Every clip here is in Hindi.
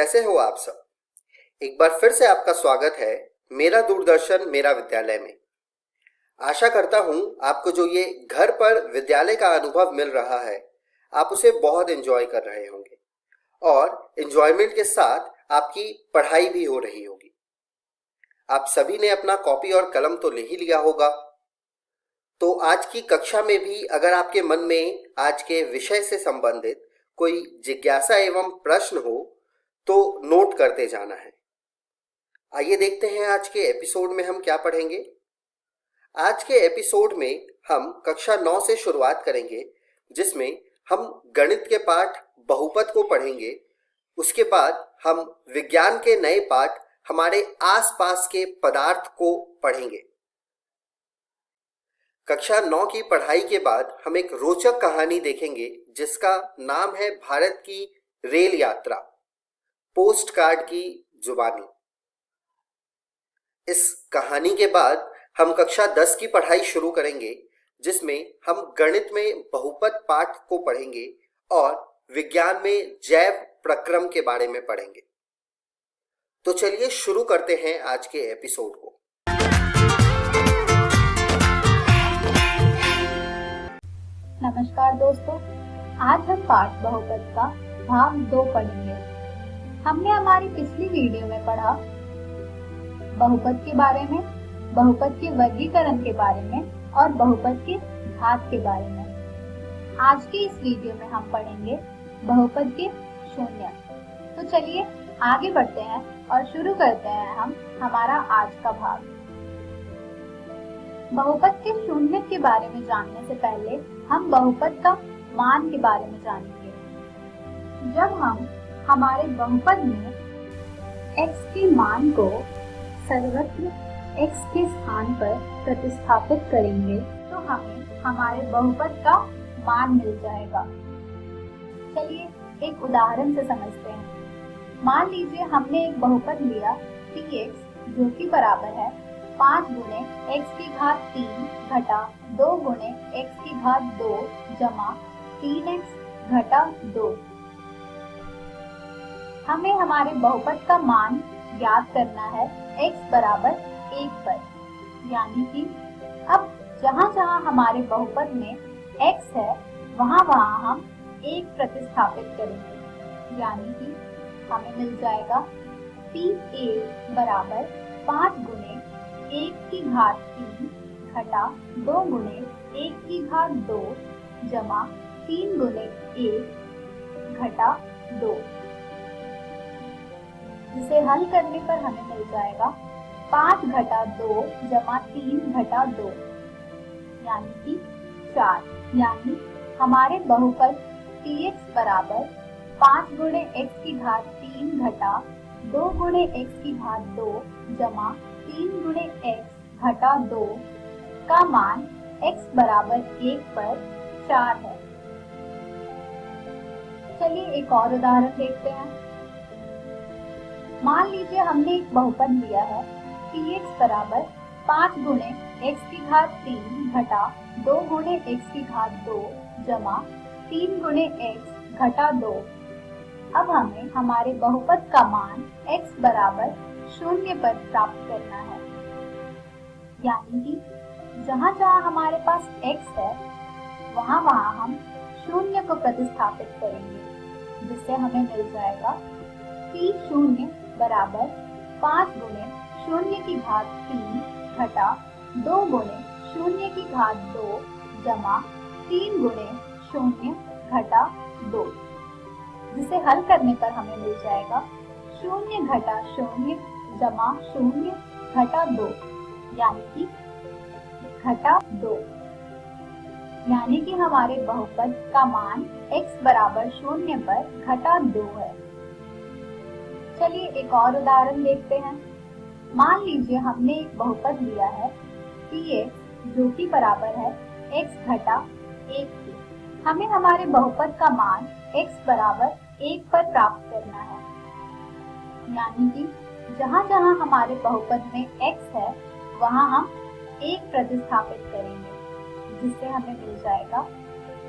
कैसे हो आप सब। एक बार फिर से आपका स्वागत है मेरा दूरदर्शन मेरा विद्यालय में। आशा करता हूं आपको जो ये घर पर विद्यालय का अनुभव मिल रहा है आप उसे बहुत एंजॉय कर रहे होंगे और एंजॉयमेंट के साथ आपकी पढ़ाई भी हो रही होगी। आप सभी ने अपना कॉपी और कलम तो ले ही लिया होगा। तो आज की कक्षा में भी अगर आपके मन में आज के विषय से संबंधित कोई जिज्ञासा एवं प्रश्न हो तो नोट करते जाना है। आइए देखते हैं आज के एपिसोड में हम क्या पढ़ेंगे। आज के एपिसोड में हम कक्षा 9 से शुरुआत करेंगे, जिसमें हम गणित के पाठ बहुपद को पढ़ेंगे। उसके बाद हम विज्ञान के नए पाठ हमारे आसपास के पदार्थ को पढ़ेंगे। कक्षा 9 की पढ़ाई के बाद हम एक रोचक कहानी देखेंगे जिसका नाम है भारत की रेल यात्रा, पोस्ट कार्ड की जुबानी। इस कहानी के बाद हम कक्षा 10 की पढ़ाई शुरू करेंगे, जिसमें हम गणित में बहुपद पाठ को पढ़ेंगे और विज्ञान में जैव प्रक्रम के बारे में पढ़ेंगे। तो चलिए शुरू करते हैं आज के एपिसोड को। नमस्कार दोस्तों, आज हम पाठ बहुपद का भाग 2 पढ़ेंगे। हमने हमारी पिछली वीडियो में पढ़ा बहुपद के बारे में, बहुपद के वर्गीकरण के बारे में और बहुपद के घात के बारे में। आज की इस वीडियो में हम पढ़ेंगे बहुपद के शून्य। तो चलिए आगे बढ़ते हैं और शुरू करते हैं हम हमारा आज का भाग। बहुपद के शून्य के बारे में जानने से पहले हम बहुपद का मान के बारे में जानेंगे। जब हम हमारे बहुपद में x के मान को सर्वत्र x के स्थान पर प्रतिस्थापित करेंगे तो हमें हमारे बहुपद का मान मिल जाएगा। चलिए एक उदाहरण से समझते हैं। मान लीजिए हमने एक बहुपद लिया px जो कि बराबर है 5 गुणे x की घात 3 घटा 2 गुणे x की घात 2 जमा 3x घटा 2। हमें हमारे बहुपद का मान ज्ञात करना है x बराबर 1 पर, यानी कि अब जहाँ जहाँ हमारे बहुपद में x है वहाँ हम 1 प्रतिस्थापित करेंगे, यानी कि हमें मिल जाएगा p1 बराबर 5 गुणे 1 की घात 3 घटा 2 गुणे 1 की घात 2 जमा 3 गुणे 1 घटा 2, जिसे हल करने पर हमें मिल जाएगा 5 घटा 2 जमा 3 घटा 2 यानी कि 4। यानी हमारे बहुपद px बराबर 5 गुणे x की घात 3 घटा 2 गुणे x की घात 2 जमा 3 गुणे x घटा 2 का मान x बराबर 1 पर 4 है। चलिए एक और उदाहरण देखते हैं। मान लीजिए हमने एक बहुपद लिया है px बराबर 5 गुणे x की घात 3 घटा 2 गुणे x की घात 2 जमा 3 गुणे x घटा 2। अब हमें हमारे बहुपद का मान x बराबर 0 पर प्राप्त करना है, यानी कि जहाँ जहाँ हमारे पास x है वहाँ हम 0 को प्रतिस्थापित करेंगे, जिससे हमें मिल जाएगा p0 बराबर 5 गुणे 0 की घात 3 घटा 2 गुणे 0 की घात 2 जमा 3 गुणे 0 घटा 2, जिसे हल करने पर हमें मिल जाएगा 0 घटा 0 जमा 0 घटा 2 यानी कि घटा 2। यानी कि हमारे बहुपद का मान x बराबर 0 पर घटा 2 है। चलिए एक और उदाहरण देखते हैं। मान लीजिए हमने एक बहुपद लिया है px जो कि बराबर है x घटा 1 के। हमें हमारे बहुपद का मान x बराबर 1 पर प्राप्त करना है, यानी कि जहाँ जहाँ हमारे बहुपद में x है वहाँ हम 1 प्रतिस्थापित करेंगे, जिससे हमें मिल जाएगा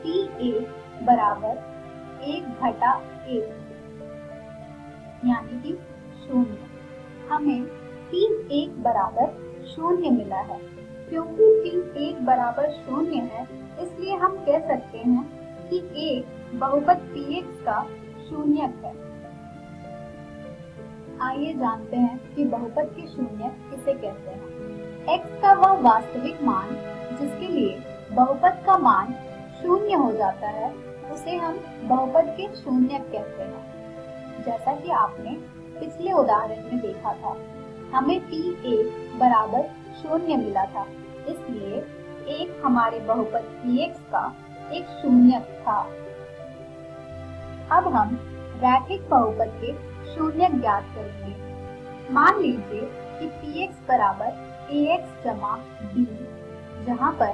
p1 बराबर 1 घटा 1, यानी कि शून्य। हमें P1 बराबर शून्य मिला है। क्योंकि P1 बराबर शून्य है, इसलिए हम कह सकते हैं कि एक बहुपद Px का शून्यक है। आइए जानते हैं कि बहुपद के शून्यक किसे कहते हैं। x का वह वास्तविक मान जिसके लिए बहुपद का मान शून्य हो जाता है, उसे हम बहुपद के शून्यक कहते हैं। जैसा कि आपने पिछले उदाहरण में देखा था, हमें P1 बराबर शून्य मिला था, इसलिए एक हमारे बहुपद Px का एक शून्यक था। अब हम रैखिक बहुपद के शून्यक ज्ञात करेंगे। मान लीजिए कि Px बराबर Ax जमा B, जहाँ पर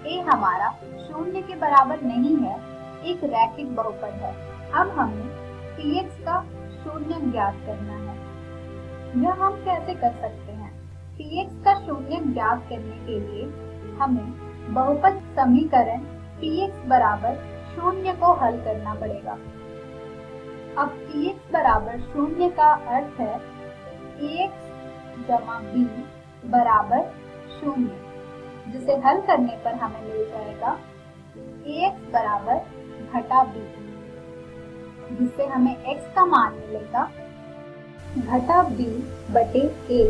A हमारा शून्य के बराबर नहीं है, एक रैखिक बहुपद है। अब हमें Px का शून्यक ज्ञात करना है। यह हम कैसे कर सकते हैं? Px का शून्यक ज्ञात करने के लिए हमें बहुपद समीकरण Px बराबर शून्य को हल करना पड़ेगा। अब Px बराबर शून्य का अर्थ है Ax जमा B बराबर शून्य, जिसे हल करने पर हमें मिल जाएगा Ax बराबर घटा B, जिससे हमें x का मान मिलेगा घटा B बटे A,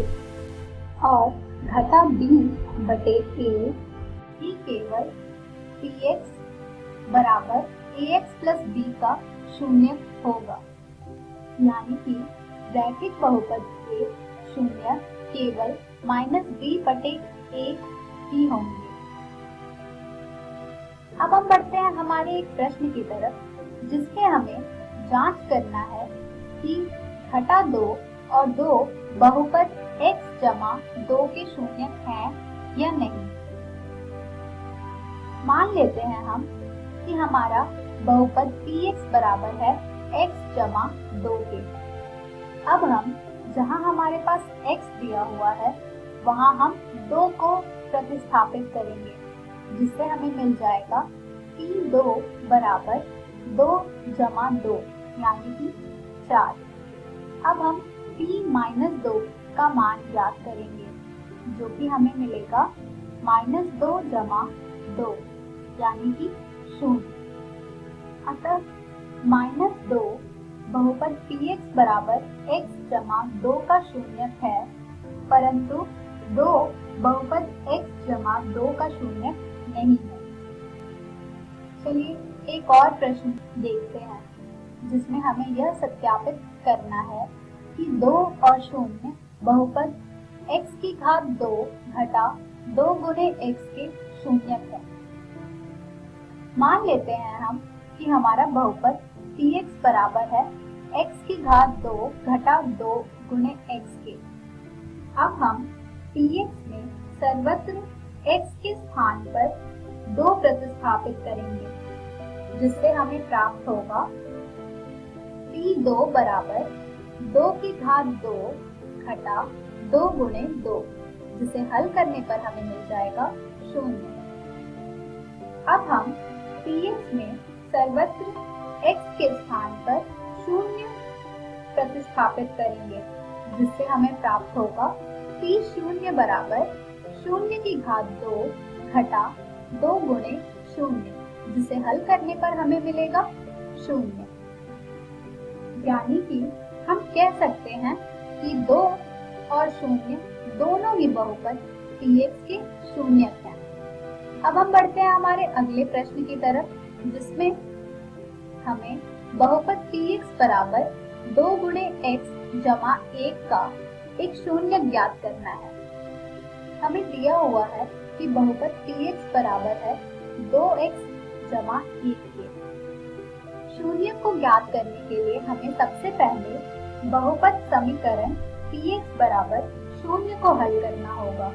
और घटा B बटे A ही केवल Px बराबर Ax प्लस B का शून्य होगा। यानी कि रैखिक बहुपद के शून्य केवल -b बटे A ही होंगे। अब हम बढ़ते हैं हमारे एक प्रश्न की तरफ, जिसमें हमें जांच करना है कि घटा 2 और 2 बहुपद x जमा 2 के शून्यक हैं या नहीं। मान लेते हैं हम कि हमारा बहुपद Px बराबर है x जमा 2 के। अब हम जहां हमारे पास x दिया हुआ है, वहां हम 2 को प्रतिस्थापित करेंगे, जिससे हमें मिल जाएगा P2 बराबर 2 जमा 2 यानी कि 4। अब हम P-2 का मान ज्ञात करेंगे, जो कि हमें मिलेगा -2 जमा 2 यानी कि 0। अतः -2 बहुपद Px बराबर x जमा 2 का शून्यक है, परंतु 2 बहुपद x जमा 2 का शून्यक नहीं है। चलिए एक और प्रश्न देखते हैं, जिसमें हमें यह सत्यापित करना है कि 2 और 0 बहुपद x की घात 2 घटा 2 गुणे x के शून्यक है। मान लेते हैं हम कि हमारा बहुपद Px बराबर है x की घात 2 घटा 2 गुणे x के। अब हम Px में सर्वत्र x के स्थान पर 2 प्रतिस्थापित करेंगे, जिससे हमें प्राप्त होगा P2 बराबर 2 की घात 2 घटा 2 गुणे 2, जिसे हल करने पर हमें मिल जाएगा 0। अब हम Px में सर्वत्र x के स्थान पर 0 प्रतिस्थापित करेंगे, जिससे हमें प्राप्त होगा P0 बराबर 0 की घात 2 घटा 2 गुणे 0, जिसे हल करने पर हमें मिलेगा 0। यानी कि हम कह सकते हैं कि 2 और 0 दोनों ही बहुपद Px के शून्यक हैं। अब हम बढ़ते हैं हमारे अगले प्रश्न की तरफ, जिसमें हमें बहुपद Px बराबर 2 गुणे x जमा 1 का एक शून्यक ज्ञात करना है। हमें दिया हुआ है कि बहुपद Px बराबर है 2x जमा 1 के। शून्य को ज्ञात करने के लिए हमें सबसे पहले बहुपद समीकरण Px बराबर 0 को हल करना होगा,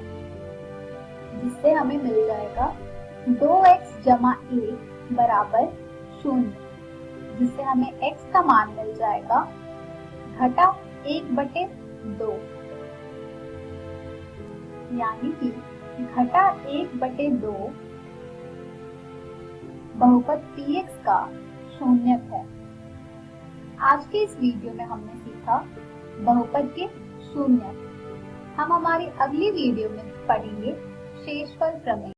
जिससे हमें मिल जाएगा 2x जमा 1 बराबर 0, जिससे हमें x का मान मिल जाएगा घटा 1 बटे 2, यानी कि घटा 1 बटे 2 बहुपद Px का शून्यक है। आज के इस वीडियो में हमने सीखा था बहुपद के शून्य। हम हमारी अगली वीडियो में पढ़ेंगे शेषफल प्रमेय।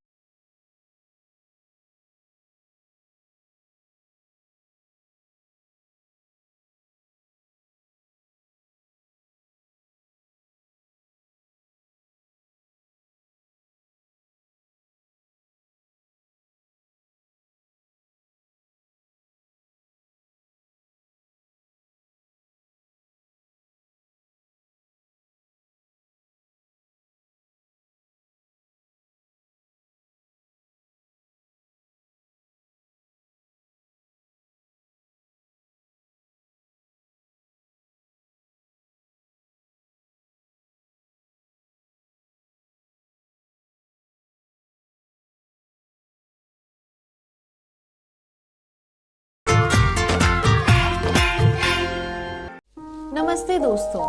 नमस्ते दोस्तों,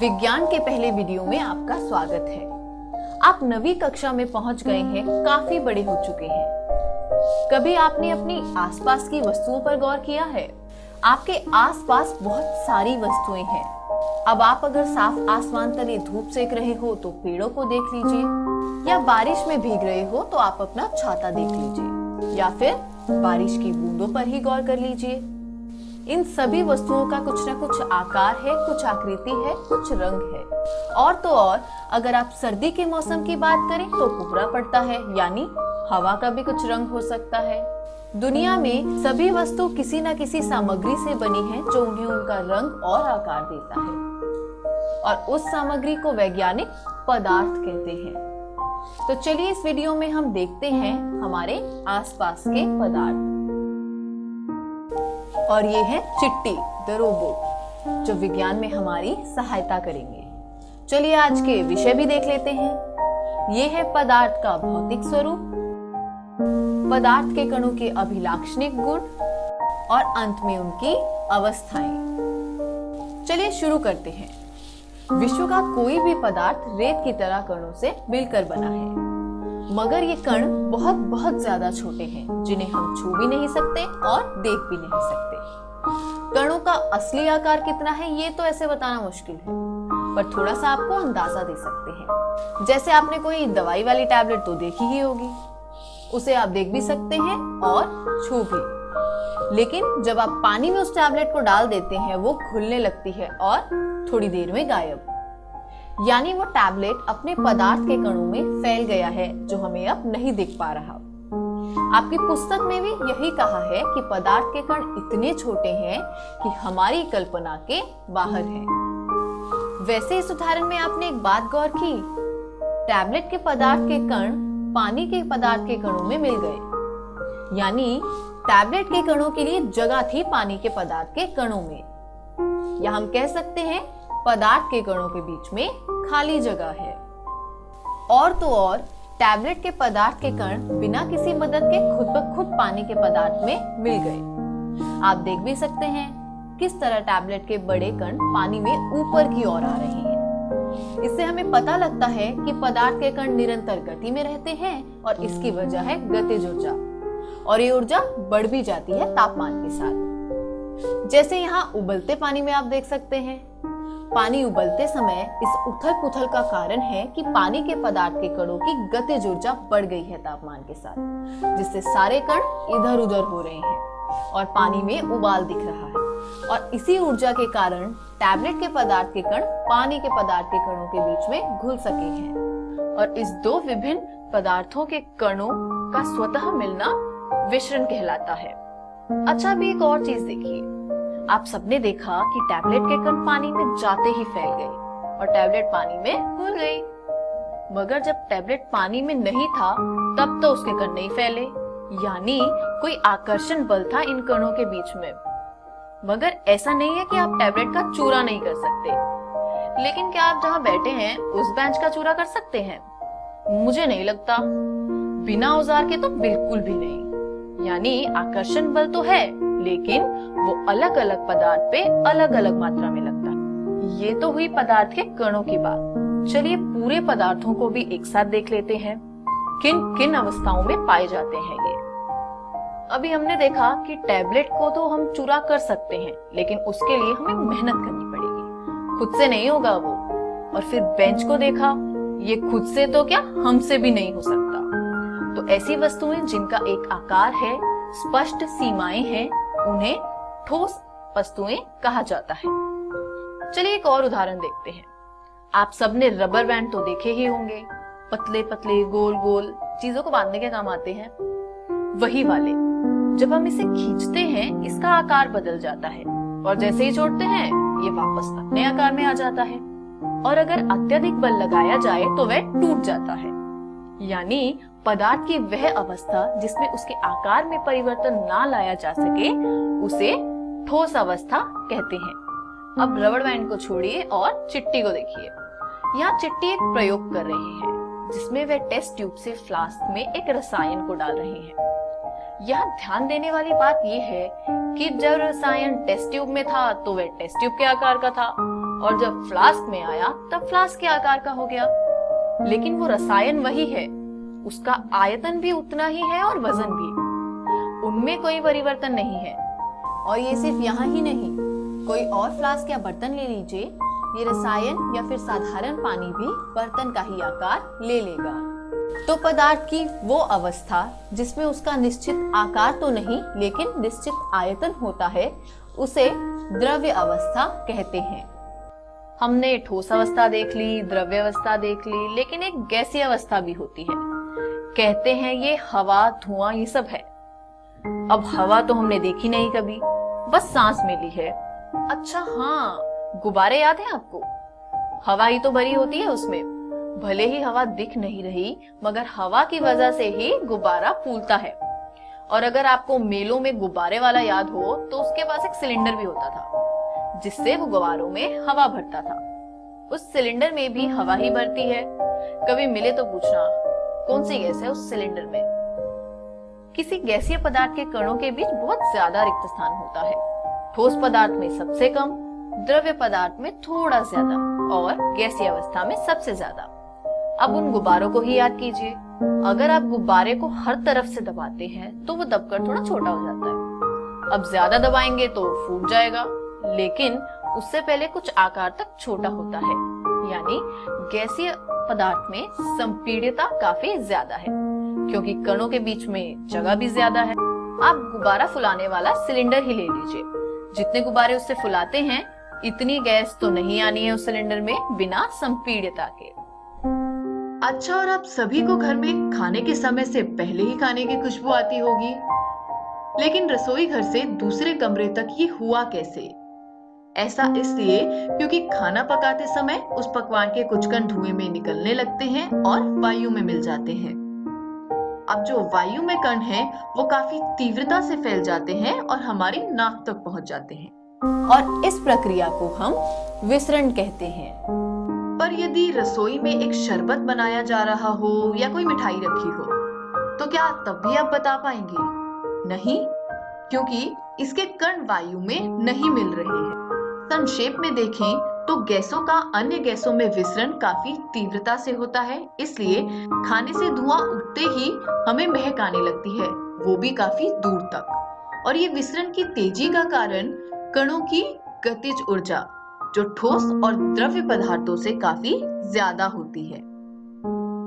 विज्ञान के पहले वीडियो में आपका स्वागत है। आप नवीं कक्षा में पहुंच गए हैं, काफी बड़े हो चुके हैं। कभी आपने अपनी आसपास की वस्तुओं पर गौर किया है? आपके आसपास बहुत सारी वस्तुएं हैं। अब आप अगर साफ आसमान तले धूप सेक रहे हो तो पेड़ों को देख लीजिए, या बारिश में भीग रहे हो तो आप अपना छाता देख लीजिए, या फिर बारिश की बूंदों पर ही गौर कर लीजिए। इन सभी वस्तुओं का कुछ न कुछ आकार है, कुछ आकृति है, कुछ रंग है। और तो और अगर आप सर्दी के मौसम की बात करें तो कोहरा पड़ता है, यानी हवा का भी कुछ रंग हो सकता है। दुनिया में सभी वस्तु किसी न किसी सामग्री से बनी है जो उन्हें उनका रंग और आकार देता है, और उस सामग्री को वैज्ञानिक पदार्थ कहते हैं। तो चलिए इस वीडियो में हम देखते हैं हमारे आसपास के पदार्थ। और ये है चिट्टी, द रोबोट, जो विज्ञान में हमारी सहायता करेंगे। चलिए आज के विषय भी देख लेते हैं। ये है पदार्थ का भौतिक स्वरूप, पदार्थ के कणों के अभिलाक्षणिक गुण, और अंत में उनकी अवस्थाएं। चलिए शुरू करते हैं। विश्व का कोई भी पदार्थ रेत की तरह कणों से मिलकर बना है, मगर ये कण बहुत बहुत ज्यादा छोटे हैं, जिन्हें हम छू भी नहीं सकते और देख भी नहीं सकते। कणों का असली आकार कितना है ये तो ऐसे बताना मुश्किल है, पर थोड़ा सा आपको अंदाजा दे सकते हैं। जैसे आपने कोई दवाई वाली टैबलेट तो देखी ही होगी, उसे आप देख भी सकते हैं और छू भी। लेकिन जब आप पानी में उस टैबलेट को डाल देते हैं, वो घुलने लगती है और थोड़ी देर में गायब। यानी वो टैबलेट अपने पदार्थ के कणों में फैल गया है, जो हमें अब नहीं दिख पा रहा। आपकी पुस्तक में भी यही कहा है कि पदार्थ के कण इतने छोटे हैं कि हमारी कल्पना के बाहर हैं। वैसे इस उदाहरण में आपने एक बात गौर की, टैबलेट के पदार्थ के कण पानी के पदार्थ के कणों में मिल गए, यानी टैबलेट के कणों के लिए जगह थी पानी के पदार्थ के कणों में। या हम कह सकते हैं पदार्थ के कणों के बीच में खाली जगह है। और तो और टैबलेट के पदार्थ के कण बिना किसी मदद के खुद ब खुद पानी के पदार्थ में मिल गए। आप देख भी सकते हैं किस तरह टैबलेट के बड़े कण पानी में ऊपर की ओर आ रहे हैं। इससे हमें पता लगता है कि पदार्थ के कण निरंतर गति में रहते हैं, और इसकी वजह है गतिज ऊर्जा, और ये ऊर्जा बढ़ भी जाती है तापमान के साथ। जैसे यहाँ उबलते पानी में आप देख सकते हैं, पानी उबलते समय इस उथल पुथल का कारण है कि पानी के पदार्थ के कणों की गतिज ऊर्जा बढ़ गई है तापमान के साथ, जिससे सारे कण इधर उधर हो रहे हैं और पानी में उबाल दिख रहा है। और इसी ऊर्जा के कारण टैबलेट के पदार्थ के कण पानी के पदार्थ के कणों के बीच में घुल सके हैं, और इस दो विभिन्न पदार्थों के कणों का स्वतः मिलना विसरण कहलाता है। अच्छा, अभी एक और चीज देखिए। आप सबने देखा कि टैबलेट के कण पानी में जाते ही फैल गए और टैबलेट पानी में घुल गई, मगर जब टैबलेट पानी में नहीं था तब तो उसके कण नहीं फैले, यानी कोई आकर्षण बल था इन कणों के बीच में। मगर ऐसा नहीं है कि आप टैबलेट का चूरा नहीं कर सकते, लेकिन क्या आप जहाँ बैठे हैं उस बेंच का चूरा कर सकते हैं? मुझे नहीं लगता। बिना औजार के तो बिल्कुल भी नहीं। यानी आकर्षण बल तो है, लेकिन वो अलग अलग पदार्थ पे अलग अलग मात्रा में लगता है। ये तो हुई पदार्थ के कणों की बात। चलिए पूरे पदार्थों को भी एक साथ देख लेते हैं, किन किन अवस्थाओं में पाए जाते हैं ये। अभी हमने देखा कि टैबलेट को तो हम चूरा कर सकते हैं, लेकिन उसके लिए हमें मेहनत करनी पड़ेगी। खुद से नहीं होगा वो। और फिर बेंच को देखा, ये खुद से तो क्या हमसे भी नहीं हो सकता। तो ऐसी वस्तुएं जिनका एक आकार है, स्पष्ट सीमाएं हैं, उन्हें ठोस वस्तुएं कहा जाता है। चलिए एक और उदाहरण देखते हैं। आप सबने रबर बैंड तो देखे ही होंगे, पतले पतले गोल गोल चीजों को बांधने के काम आते हैं। वही वाले, जब हम इसे खींचते हैं इसका आकार बदल जाता है और जैसे ही छोड़ते हैं ये वापस अपने आकार में आ जाता है। और अगर अत्यधिक बल लगाया जाए तो वह टूट जाता है। यानी पदार्थ की वह अवस्था जिसमें उसके आकार में परिवर्तन ना लाया जा सके उसे ठोस अवस्था कहते हैं। अब रबर बैंड को छोड़िए और चिट्टी को देखिए। यहाँ चिट्टी एक प्रयोग कर रहे हैं जिसमें वे टेस्ट ट्यूब से फ्लास्क में एक रसायन को डाल रहे हैं। यहाँ ध्यान देने वाली बात यह है कि जब रसायन टेस्ट ट्यूब में था तो वह टेस्ट ट्यूब के आकार का था और जब फ्लास्क में आया तब फ्लास्क के आकार का हो गया। लेकिन वो रसायन वही है, उसका आयतन भी उतना ही है और वजन भी, उनमें कोई परिवर्तन नहीं है। और ये सिर्फ यहाँ ही नहीं, कोई और फ्लास्क या बर्तन ले लीजिए, ये रसायन या फिर साधारण पानी भी बर्तन का ही आकार ले लेगा। तो पदार्थ की वो अवस्था जिसमें उसका निश्चित आकार तो नहीं लेकिन निश्चित आयतन होता है उसे द्रव्य अवस्था कहते हैं। हमने ठोस अवस्था देख ली, द्रव्य अवस्था देख ली, लेकिन एक गैसीय अवस्था भी होती है। कहते हैं ये हवा, धुआं ये सब है। अब हवा तो हमने देखी नहीं कभी, बस सांस में ली है। अच्छा हाँ, गुब्बारे याद है आपको? हवा ही तो भरी होती है उसमें। भले ही हवा दिख नहीं रही मगर हवा की वजह से ही गुब्बारा फूलता है। और अगर आपको मेलों में गुब्बारे वाला याद हो तो उसके पास एक सिलेंडर भी होता था जिससे वो गुब्बारों में हवा भरता था। उस सिलेंडर में भी हवा ही भरती है। कभी मिले तो पूछना कौन सी गैस है उस सिलेंडर में। किसी गैसीय पदार्थ के कणों के बीच बहुत ज्यादा रिक्त स्थान होता है। ठोस पदार्थ में सबसे कम, द्रव्य पदार्थ में थोड़ा ज्यादा और गैसीय अवस्था में सबसे ज्यादा। अब उन गुब्बारों को ही याद कीजिए। अगर आप गुब्बारे को हर तरफ से दबाते हैं तो वो दबकर थोड़ा छोटा हो जाता है। अब ज्यादा दबाएंगे तो फूट जाएगा, लेकिन उससे पहले कुछ आकार तक छोटा होता है। यानी गैसीय पदार्थ में संपीड्यता काफी ज्यादा है क्योंकि कणों के बीच में जगह भी ज्यादा है। आप गुब्बारा फुलाने वाला सिलेंडर ही ले लीजिए। जितने गुब्बारे उससे फुलाते हैं इतनी गैस तो नहीं आनी है उस सिलेंडर में बिना संपीड्यता के। अच्छा, और आप सभी को घर में खाने के समय से पहले ही खाने की खुशबू आती होगी, लेकिन रसोई घर से दूसरे कमरे तक ये हुआ कैसे? ऐसा इसलिए क्योंकि खाना पकाते समय उस पकवान के कुछ कण धुएं में निकलने लगते हैं और वायु में मिल जाते हैं। अब जो वायु में कण हैं, वो काफी तीव्रता से फैल जाते हैं और हमारी नाक तक पहुंच जाते हैं और इस प्रक्रिया को हम विसरण कहते हैं। पर यदि रसोई में एक शरबत बनाया जा रहा हो या कोई मिठाई रखी हो तो क्या तब भी आप बता पाएंगे? नहीं, क्योंकि इसके कण वायु में नहीं मिल रहे हैं। संक्षेप में देखें तो गैसों का अन्य गैसों में विसरण काफी तीव्रता से होता है, इसलिए खाने से धुआं उठते ही हमें महक आने लगती है, वो भी काफी दूर तक। और ये विसरण की तेजी का कारण कणों की गतिज ऊर्जा जो ठोस और द्रव्य पदार्थों से काफी ज्यादा होती है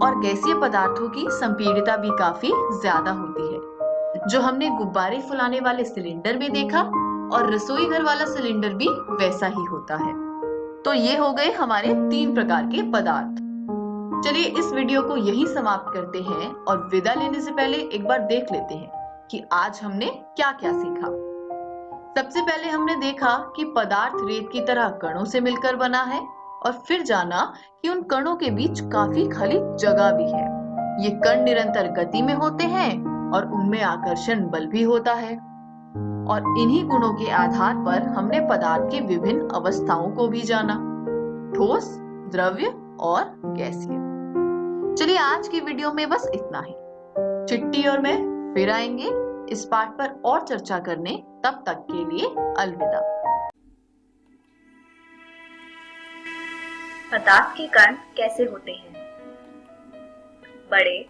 और गैसीय पदार्थों की संपीड्यता भी काफी ज्यादा होती है, जो हमने गुब्बारे फुलाने वाले सिलेंडर में देखा और रसोई घर वाला सिलेंडर भी वैसा ही होता है। तो ये हो गए हमारे 3 प्रकार के पदार्थ। चलिए इस वीडियो को यहीं समाप्त करते हैं और विदा लेने से पहले एक बार देख लेते हैं कि आज हमने क्या क्या सीखा। सबसे पहले हमने देखा कि पदार्थ रेत की तरह कणों से मिलकर बना है और फिर जाना कि उन कणों के बीच काफी खाली जगह भी है। ये कण निरंतर गति में होते हैं और उनमें आकर्षण बल भी होता है और इन्हीं गुणों के आधार पर हमने पदार्थ की विभिन्न अवस्थाओं को भी जाना, ठोस, द्रव्य और गैसीय। चलिए आज की वीडियो में बस इतना ही। चिट्टी और मैं फिर आएंगे इस पाठ पर और चर्चा करने। तब तक के लिए अलविदा। पदार्थ के कण कैसे होते हैं? बड़े,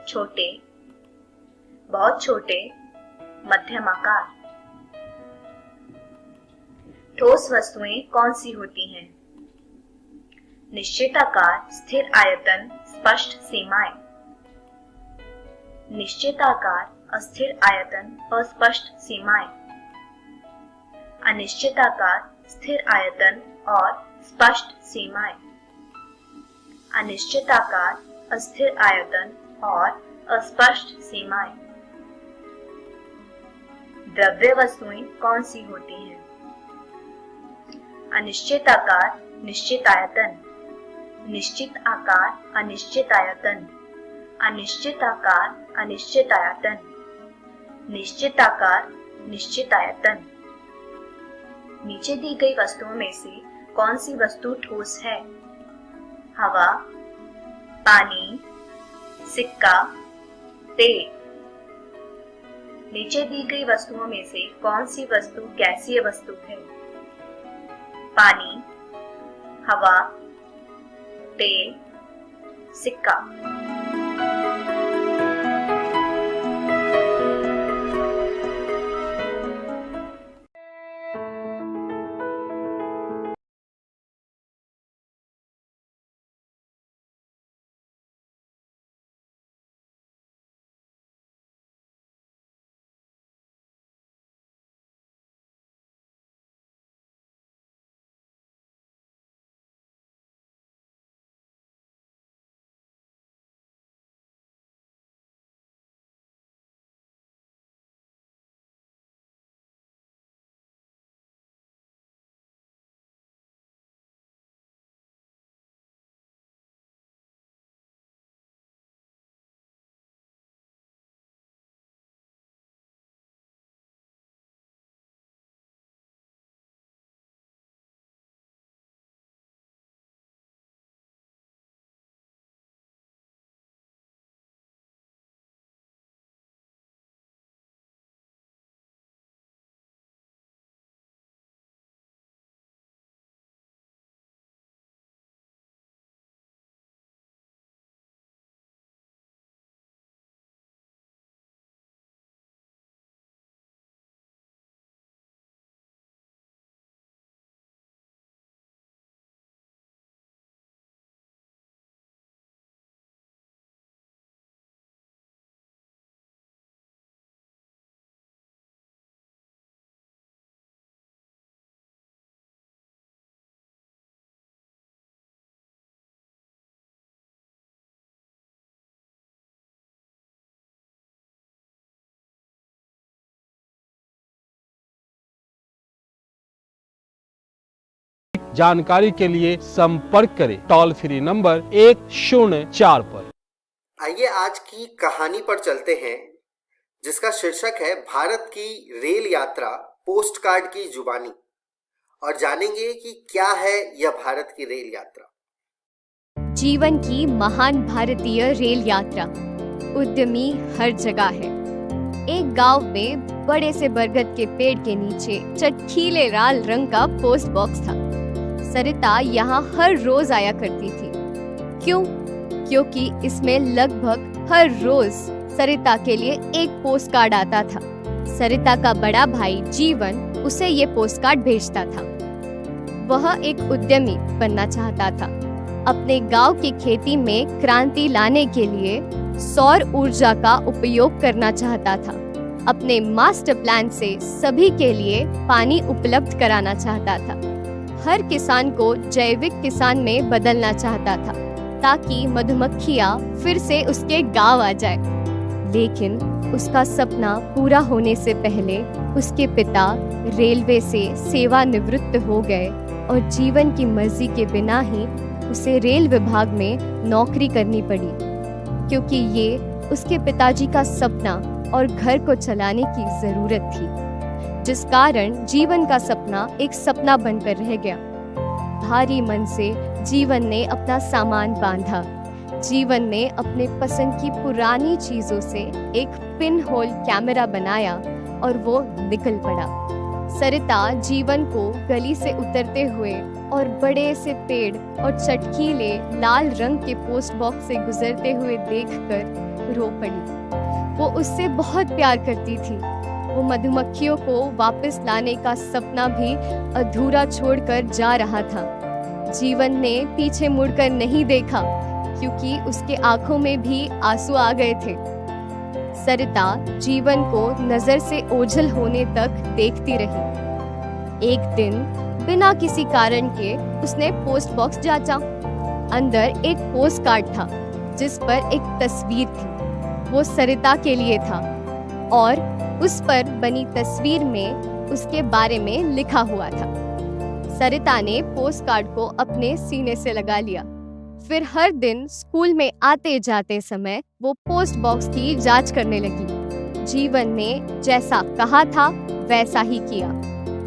छोटे, बहुत छोटे, मध्यम आकार। ठोस वस्तुएं कौन सी होती हैं? निश्चित आकार, स्थिर आयतन, स्पष्ट सीमाएं। निश्चित आकार, अस्थिर आयतन, अस्पष्ट सीमाएं। अनिश्चित आकार, स्थिर आयतन और स्पष्ट सीमाएं। अनिश्चित आकार, अस्थिर आयतन और अस्पष्ट सीमाएं। द्रव्य वस्तुएं कौन सी होती हैं? अनिश्चित आकार, निश्चित आयतन। निश्चित आकार, अनिश्चित आयतन। अनिश्चित आकार, अनिश्चित आयतन। निश्चित आकार, निश्चित आयतन। नीचे दी गई वस्तुओं में से कौन सी वस्तु ठोस है? हवा, पानी, सिक्का, तेल। नीचे दी गई वस्तुओं में से कौन सी वस्तु गैसीय वस्तु है? पानी, हवा, तेल, सिक्का। जानकारी के लिए संपर्क करें टोल फ्री नंबर 104 पर। आइए आज की कहानी पर चलते हैं, जिसका शीर्षक है भारत की रेल यात्रा पोस्ट कार्ड की जुबानी, और जानेंगे कि क्या है यह भारत की रेल यात्रा। जीवन की महान भारतीय रेल यात्रा। उद्यमी हर जगह है। एक गांव में बड़े से बरगद के पेड़ के नीचे चटखीले लाल रंग का पोस्ट बॉक्स था। सरिता यहाँ हर रोज आया करती थी। क्यों? क्योंकि इसमें लगभग हर रोज सरिता के लिए एक पोस्ट कार्ड आता था। सरिता का बड़ा भाई जीवन उसे ये पोस्ट कार्ड भेजता था। वह एक उद्यमी बनना चाहता था। अपने गांव की खेती में क्रांति लाने के लिए सौर ऊर्जा का उपयोग करना चाहता था। अपने मास्टर प्लान से सभी के लिए पानी उपलब्ध कराना चाहता था। हर किसान को जैविक किसान में बदलना चाहता था, ताकि मधुमक्खियाँ फिर से उसके गांव आ जाए। लेकिन उसका सपना पूरा होने से पहले उसके पिता रेलवे से सेवानिवृत्त हो गए और जीवन की मर्जी के बिना ही उसे रेल विभाग में नौकरी करनी पड़ी, क्योंकि ये उसके पिताजी का सपना और घर को चलाने की जरूरत थी, जिस कारण जीवन का सपना एक सपना बनकर रह गया। भारी मन से जीवन ने अपना सामान बांधा। जीवन ने अपने पसंद की पुरानी चीजों से एक पिन होल कैमरा बनाया और वो निकल पड़ा। सरिता जीवन को गली से उतरते हुए और बड़े से पेड़ और चटकीले लाल रंग के पोस्ट बॉक्स से गुजरते हुए देखकर रो पड़ी। वो उससे बहुत प्यार करती थी, वो मधुमक्खियों को वापस लाने का सपना भी अधूरा छोड़कर जा रहा था। जीवन ने पीछे मुड़कर नहीं देखा क्योंकि उसके आंखों में भी आंसू आ गए थे। सरिता जीवन को नजर से ओझल होने तक देखती रही। एक दिन बिना किसी कारण के उसने पोस्ट बॉक्स जांचा। अंदर एक पोस्ट कार्ड था जिस पर एक तस्वीर थी। वो सरिता के लिए था और उस पर बनी तस्वीर में उसके बारे में लिखा हुआ था। सरिता ने पोस्ट कार्ड को अपने सीने से लगा लिया। फिर हर दिन स्कूल में आते जाते समय वो पोस्ट बॉक्स की जांच करने लगी। जीवन ने जैसा कहा था वैसा ही किया।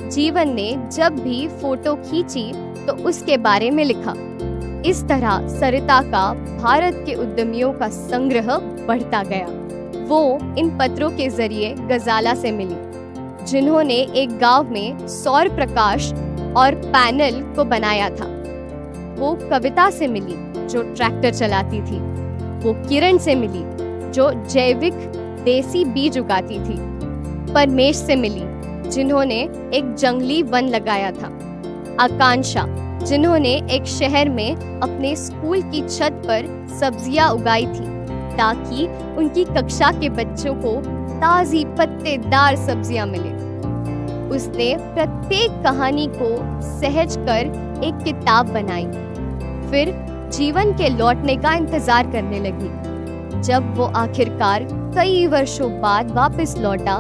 जीवन ने जब भी फोटो खींची तो उसके बारे में लिखा। इस तरह सरिता का भारत के उद्यमियों का संग्रह बढ़ता गया। वो इन पत्रों के जरिए गजाला से मिली, जिन्होंने एक गांव में सौर प्रकाश और पैनल को बनाया था। वो कविता से मिली जो ट्रैक्टर चलाती थी। वो किरण से मिली जो जैविक देसी बीज उगाती थी। परमेश से मिली जिन्होंने एक जंगली वन लगाया था। आकांक्षा जिन्होंने एक शहर में अपने स्कूल की छत पर सब्जियां उगाई थी ताकि उनकी कक्षा के बच्चों को ताजी पत्तेदार सब्जियां मिले। उसने प्रत्येक कहानी को सहज कर एक किताब बनाई। फिर जीवन के लौटने का इंतजार करने लगी। जब वो आखिरकार कई वर्षों बाद वापस लौटा,